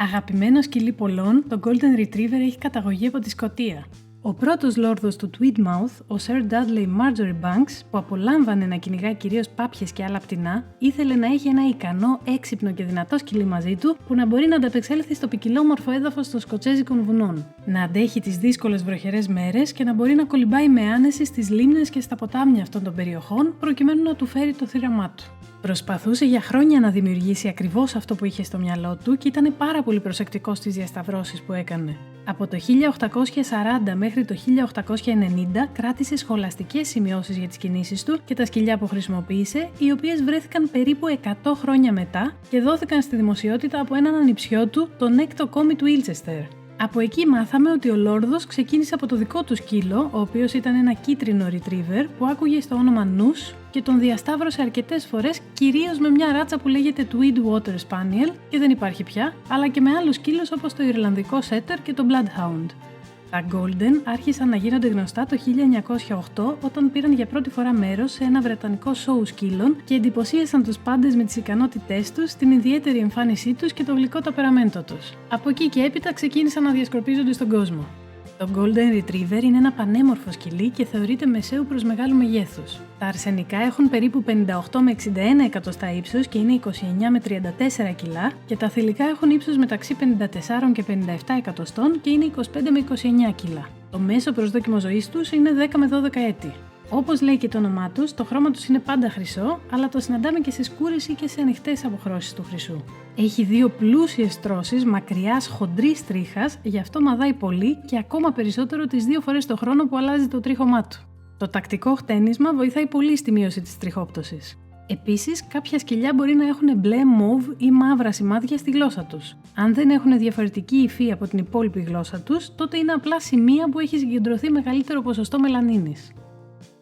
Αγαπημένο σκυλί πολλών, το Golden Retriever έχει καταγωγή από τη Σκωτία. Ο πρώτος λόρδος του Tweedmouth, ο Sir Dudley Marjoribanks, που απολάμβανε να κυνηγάει κυρίως πάπιες και άλλα πτηνά, ήθελε να έχει ένα ικανό, έξυπνο και δυνατό σκυλί μαζί του που να μπορεί να ανταπεξέλθει στο ποικιλόμορφο έδαφος των σκοτσέζικων βουνών, να αντέχει τις δύσκολες βροχερές μέρες και να μπορεί να κολυμπάει με άνεση στις λίμνες και στα ποτάμια αυτών των περιοχών, προκειμένου να του φέρει το θύραμά του. Προσπαθούσε για χρόνια να δημιουργήσει ακριβώς αυτό που είχε στο μυαλό του και ήταν πάρα πολύ προσεκτικός στις διασταυρώσεις που έκανε. Από το 1840 μέχρι το 1890 κράτησε σχολαστικές σημειώσεις για τις κινήσεις του και τα σκυλιά που χρησιμοποίησε, οι οποίες βρέθηκαν περίπου 100 χρόνια μετά και δόθηκαν στη δημοσιότητα από έναν ανιψιό του, τον Έκτο Κόμι του Ήλτσεστερ. Από εκεί μάθαμε ότι ο Λόρδος ξεκίνησε από το δικό του σκύλο, ο οποίος ήταν ένα κίτρινο retriever που άκουγε στο όνομα Νους και τον διασταύρωσε αρκετές φορές, κυρίως με μια ράτσα που λέγεται Tweed Water Spaniel και δεν υπάρχει πια, αλλά και με άλλους σκύλους όπως το Ιρλανδικό Setter και το Bloodhound. Τα Golden άρχισαν να γίνονται γνωστά το 1908 όταν πήραν για πρώτη φορά μέρος σε ένα βρετανικό σόου σκύλων και εντυπωσίασαν τους πάντες με τις ικανότητές τους, την ιδιαίτερη εμφάνισή τους και το γλυκό ταπεραμέντο τους. Από εκεί και έπειτα ξεκίνησαν να διασκορπίζονται στον κόσμο. Το Golden Retriever είναι ένα πανέμορφο σκυλί και θεωρείται μεσαίου προς μεγάλου μεγέθους. Τα αρσενικά έχουν περίπου 58 με 61 εκατοστά ύψος και είναι 29 με 34 κιλά και τα θηλυκά έχουν ύψος μεταξύ 54 και 57 εκατοστών και είναι 25 με 29 κιλά. Το μέσο προσδόκιμο ζωής τους είναι 10 με 12 έτη. Όπως λέει και το όνομά τους, το χρώμα τους είναι πάντα χρυσό, αλλά το συναντάμε και σε σκούρες ή και σε ανοιχτές αποχρώσεις του χρυσού. Έχει δύο πλούσιες στρώσεις μακριάς χοντρής τρίχας, γι' αυτό μαδάει πολύ και ακόμα περισσότερο τις 2 φορές το χρόνο που αλλάζει το τρίχωμά του. Το τακτικό χτένισμα βοηθάει πολύ στη μείωση της τριχόπτωσης. Επίσης, κάποια σκυλιά μπορεί να έχουν μπλε, μοβ ή μαύρα σημάδια στη γλώσσα τους. Αν δεν έχουν διαφορετική υφή από την υπόλοιπη γλώσσα τους, τότε είναι απλά σημεία που έχει συγκεντρωθεί μεγαλύτερο ποσοστό μελανίνης.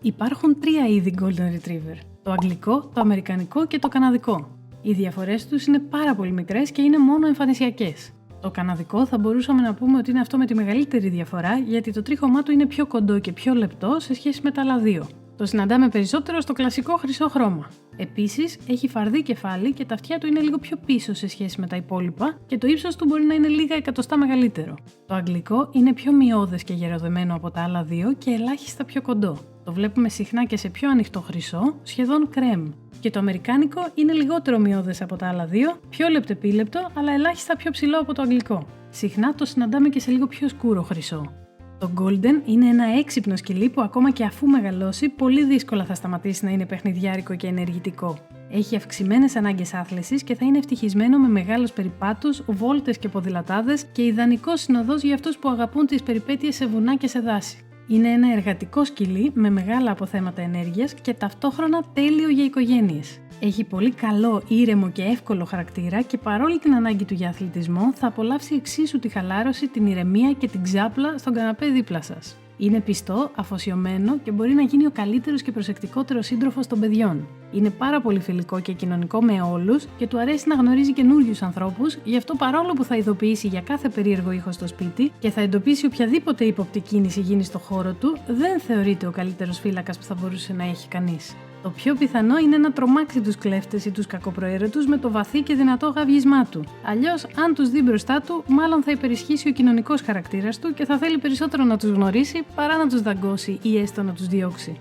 Υπάρχουν 3 είδη Golden Retriever, το αγγλικό, το αμερικανικό και το καναδικό. Οι διαφορές τους είναι πάρα πολύ μικρές και είναι μόνο εμφανισιακές. Το καναδικό θα μπορούσαμε να πούμε ότι είναι αυτό με τη μεγαλύτερη διαφορά, γιατί το τρίχωμά του είναι πιο κοντό και πιο λεπτό σε σχέση με τα άλλα δύο. Το συναντάμε περισσότερο στο κλασικό χρυσό χρώμα. Επίσης, έχει φαρδί κεφάλι και τα αυτιά του είναι λίγο πιο πίσω σε σχέση με τα υπόλοιπα και το ύψος του μπορεί να είναι λίγα εκατοστά μεγαλύτερο. Το αγγλικό είναι πιο μειώδες και γεροδεμένο από τα άλλα δύο και ελάχιστα πιο κοντό. Το βλέπουμε συχνά και σε πιο ανοιχτό χρυσό, σχεδόν κρέμ. Και το αμερικάνικο είναι λιγότερο μειώδες από τα άλλα δύο, πιο λεπτεπίλεπτο, αλλά ελάχιστα πιο ψηλό από το αγγλικό. Συχνά το συναντάμε και σε λίγο πιο σκούρο χρυσό. Το Golden είναι ένα έξυπνο σκυλί που ακόμα και αφού μεγαλώσει, πολύ δύσκολα θα σταματήσει να είναι παιχνιδιάρικο και ενεργητικό. Έχει αυξημένες ανάγκες άθλησης και θα είναι ευτυχισμένο με μεγάλους περιπάτους, βόλτες και ποδηλατάδες και ιδανικός συνοδός για αυτούς που αγαπούν τις περιπέτειες σε βουνά και σε δάση. Είναι ένα εργατικό σκυλί με μεγάλα αποθέματα ενέργειας και ταυτόχρονα τέλειο για οικογένειες. Έχει πολύ καλό, ήρεμο και εύκολο χαρακτήρα και παρόλη την ανάγκη του για αθλητισμό θα απολαύσει εξίσου τη χαλάρωση, την ηρεμία και την ξάπλα στον καναπέ δίπλα σας. Είναι πιστό, αφοσιωμένο και μπορεί να γίνει ο καλύτερος και προσεκτικότερος σύντροφος των παιδιών. Είναι πάρα πολύ φιλικό και κοινωνικό με όλους και του αρέσει να γνωρίζει καινούριους ανθρώπους, γι' αυτό παρόλο που θα ειδοποιήσει για κάθε περίεργο ήχο στο σπίτι και θα εντοπίσει οποιαδήποτε ύποπτη κίνηση γίνει στο χώρο του, δεν θεωρείται ο καλύτερος φύλακας που θα μπορούσε να έχει κανείς. Το πιο πιθανό είναι να τρομάξει τους κλέφτες ή τους κακοπροαίρετους με το βαθύ και δυνατό γαβγισμά του. Αλλιώς, αν τους δει μπροστά του, μάλλον θα υπερισχύσει ο κοινωνικός χαρακτήρας του και θα θέλει περισσότερο να τους γνωρίσει παρά να τους δαγκώσει ή έστω να τους διώξει.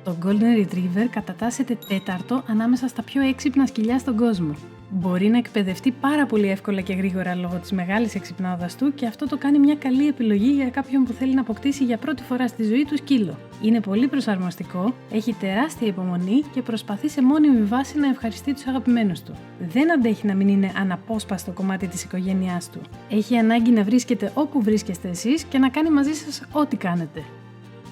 Το Golden Retriever κατατάσσεται τέταρτο ανάμεσα στα πιο έξυπνα σκυλιά στον κόσμο. Μπορεί να εκπαιδευτεί πάρα πολύ εύκολα και γρήγορα λόγω της μεγάλης εξυπνάδας του και αυτό το κάνει μια καλή επιλογή για κάποιον που θέλει να αποκτήσει για πρώτη φορά στη ζωή του σκύλο. Είναι πολύ προσαρμοστικό, έχει τεράστια υπομονή και προσπαθεί σε μόνιμη βάση να ευχαριστεί τους αγαπημένους του. Δεν αντέχει να μην είναι αναπόσπαστο κομμάτι της οικογένειάς του. Έχει ανάγκη να βρίσκεται όπου βρίσκεστε εσείς και να κάνει μαζί σας ό,τι κάνετε.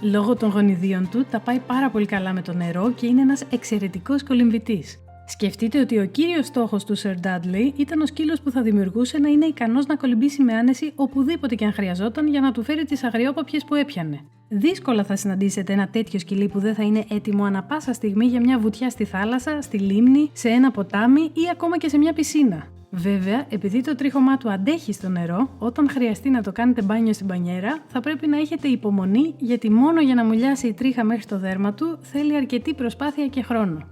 Λόγω των γονιδίων του τα πάει πάρα πολύ καλά με το νερό και είναι ένας εξαιρετικός κολυμβητής. Σκεφτείτε ότι ο κύριος στόχος του Sir Dudley ήταν ο σκύλος που θα δημιουργούσε να είναι ικανός να κολυμπήσει με άνεση οπουδήποτε και αν χρειαζόταν για να του φέρει τις αγριόπαπιες που έπιανε. Δύσκολα θα συναντήσετε ένα τέτοιο σκυλί που δεν θα είναι έτοιμο ανα πάσα στιγμή για μια βουτιά στη θάλασσα, στη λίμνη, σε ένα ποτάμι ή ακόμα και σε μια πισίνα. Βέβαια, επειδή το τρίχωμά του αντέχει στο νερό, όταν χρειαστεί να το κάνετε μπάνιο στην μπανιέρα, θα πρέπει να έχετε υπομονή γιατί μόνο για να μουλιάσει η τρίχα μέχρι το δέρμα του θέλει αρκετή προσπάθεια και χρόνο.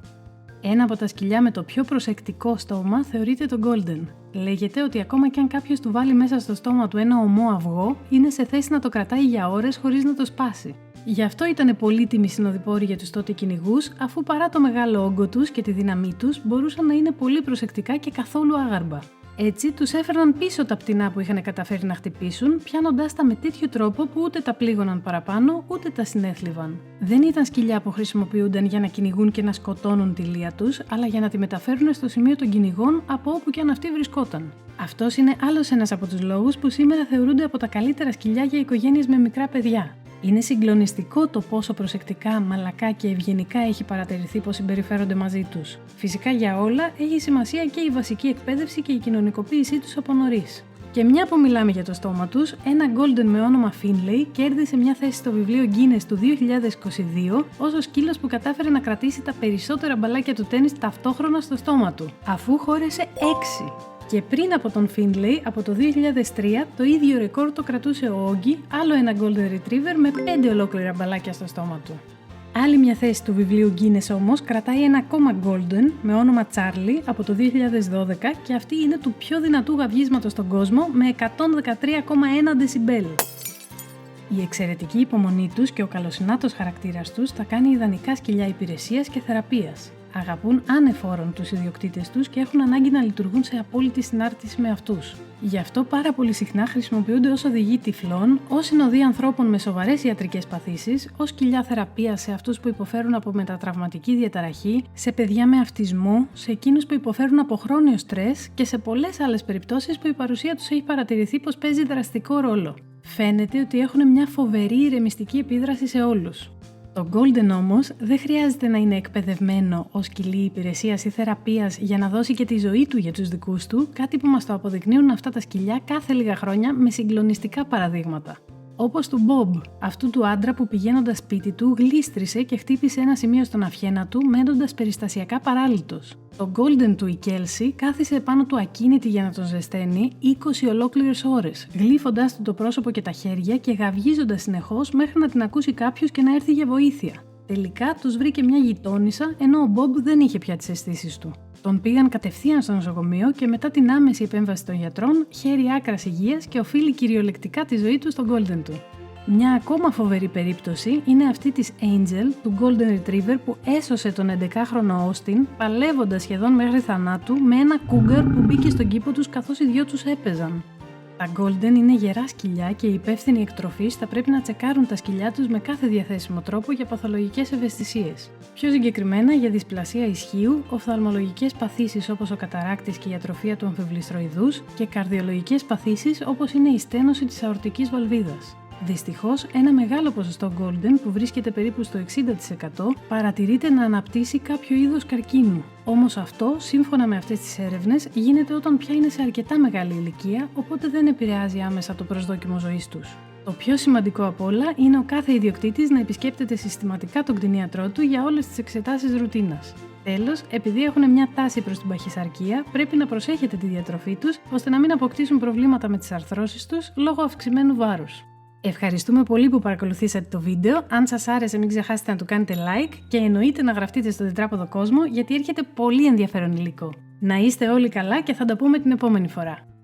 Ένα από τα σκυλιά με το πιο προσεκτικό στόμα θεωρείται το Golden. Λέγεται ότι ακόμα και αν κάποιος του βάλει μέσα στο στόμα του ένα ομό αυγό, είναι σε θέση να το κρατάει για ώρες χωρίς να το σπάσει. Γι' αυτό ήταν πολύτιμοι συνοδοιπόροι για τους τότε κυνηγούς, αφού παρά το μεγάλο όγκο τους και τη δύναμή τους, μπορούσαν να είναι πολύ προσεκτικά και καθόλου άγαρμπα. Έτσι, τους έφερναν πίσω τα πτηνά που είχαν καταφέρει να χτυπήσουν, πιάνοντάς τα με τέτοιο τρόπο που ούτε τα πλήγωναν παραπάνω, ούτε τα συνέθλιβαν. Δεν ήταν σκυλιά που χρησιμοποιούνταν για να κυνηγούν και να σκοτώνουν τη λία τους, αλλά για να τη μεταφέρουν στο σημείο των κυνηγών από όπου και αν αυτή βρισκόταν. Αυτός είναι άλλος ένας από τους λόγους που σήμερα θεωρούνται από τα καλύτερα σκυλιά για οικογένειες με μικρά παιδιά. Είναι συγκλονιστικό το πόσο προσεκτικά, μαλακά και ευγενικά έχει παρατηρηθεί πως συμπεριφέρονται μαζί τους. Φυσικά για όλα έχει σημασία και η βασική εκπαίδευση και η κοινωνικοποίησή τους από νωρίς. Και μια που μιλάμε για το στόμα τους, ένα Golden με όνομα Finlay κέρδισε μια θέση στο βιβλίο Guinness του 2022 ως ο σκύλος που κατάφερε να κρατήσει τα περισσότερα μπαλάκια του τένις ταυτόχρονα στο στόμα του, αφού χώρεσε 6. Και πριν από τον Finlay, από το 2003, το ίδιο ρεκόρ το κρατούσε ο Όγκι, άλλο ένα Golden Retriever με 5 ολόκληρα μπαλάκια στο στόμα του. Άλλη μια θέση του βιβλίου Guinness όμως κρατάει ένα ακόμα Golden με όνομα Charlie από το 2012 και αυτή είναι του πιο δυνατού γαυγίσματος στον κόσμο με 113,1 δεσιμπέλ. Η εξαιρετική υπομονή τους και ο καλοσυνάτος χαρακτήρας τους θα κάνει ιδανικά σκυλιά υπηρεσίας και θεραπείας. Αγαπούν ανεφόρον τους ιδιοκτήτες τους και έχουν ανάγκη να λειτουργούν σε απόλυτη συνάρτηση με αυτούς. Γι' αυτό πάρα πολύ συχνά χρησιμοποιούνται ως οδηγοί τυφλών, ως συνοδοί ανθρώπων με σοβαρές ιατρικές παθήσεις, ως σκυλιά θεραπείας σε αυτούς που υποφέρουν από μετατραυματική διαταραχή, σε παιδιά με αυτισμό, σε εκείνους που υποφέρουν από χρόνιο στρες και σε πολλές άλλες περιπτώσεις που η παρουσία τους έχει παρατηρηθεί πως παίζει δραστικό ρόλο. Φαίνεται ότι έχουν μια φοβερή ηρεμιστική επίδραση σε όλους. Το Golden όμως δεν χρειάζεται να είναι εκπαιδευμένο ως σκυλί υπηρεσίας ή θεραπείας για να δώσει και τη ζωή του για τους δικούς του, κάτι που μας το αποδεικνύουν αυτά τα σκυλιά κάθε λίγα χρόνια με συγκλονιστικά παραδείγματα. Όπως του Bob, αυτού του άντρα που πηγαίνοντας σπίτι του γλίστρισε και χτύπησε ένα σημείο στον αυχένα του μένοντας περιστασιακά παράλυτος. Το Golden του η Kelsey κάθισε επάνω του ακίνητη για να τον ζεσταίνει 20 ολόκληρες ώρες, γλύφοντας του το πρόσωπο και τα χέρια και γαυγίζοντας συνεχώς μέχρι να την ακούσει κάποιος και να έρθει για βοήθεια. Τελικά τους βρήκε μια γειτόνισσα ενώ ο Bob δεν είχε πια τις αισθήσεις του. Τον πήγαν κατευθείαν στο νοσοκομείο και μετά την άμεση επέμβαση των γιατρών χαίρει άκρας υγείας και οφείλει κυριολεκτικά τη ζωή του στον Golden του. Μια ακόμα φοβερή περίπτωση είναι αυτή της Angel, του Golden Retriever που έσωσε τον 11χρονο Austin παλεύοντας σχεδόν μέχρι θανάτου με ένα cougar που μπήκε στον κήπο τους καθώς οι δυο τους έπαιζαν. Τα Golden είναι γερά σκυλιά και οι υπεύθυνοι εκτροφής θα πρέπει να τσεκάρουν τα σκυλιά τους με κάθε διαθέσιμο τρόπο για παθολογικές ευαισθησίες. Πιο συγκεκριμένα για δυσπλασία ισχύου, οφθαλμολογικές παθήσεις όπως ο καταράκτης και η ατροφία του αμφιβληστροειδούς και καρδιολογικές παθήσεις όπως είναι η στένωση της αορτικής βαλβίδας. Δυστυχώς, ένα μεγάλο ποσοστό Golden, που βρίσκεται περίπου στο 60%, παρατηρείται να αναπτύσσει κάποιο είδος καρκίνου. Όμως αυτό, σύμφωνα με αυτές τις έρευνες, γίνεται όταν πια είναι σε αρκετά μεγάλη ηλικία, οπότε δεν επηρεάζει άμεσα το προσδόκιμο ζωής τους. Το πιο σημαντικό απ' όλα είναι ο κάθε ιδιοκτήτης να επισκέπτεται συστηματικά τον κτηνίατρό του για όλες τις εξετάσεις ρουτίνας. Τέλος, επειδή έχουν μια τάση προς την παχυσαρκία, πρέπει να προσέχετε τη διατροφή τους, ώστε να μην αποκτήσουν προβλήματα με τις αρθρώσεις τους λόγω αυξημένου βάρους. Ευχαριστούμε πολύ που παρακολουθήσατε το βίντεο. Αν σας άρεσε, μην ξεχάσετε να του κάνετε like και εννοείται να γραφτείτε στο Τετράποδο Κόσμο γιατί έρχεται πολύ ενδιαφέρον υλικό. Να είστε όλοι καλά και θα τα πούμε την επόμενη φορά.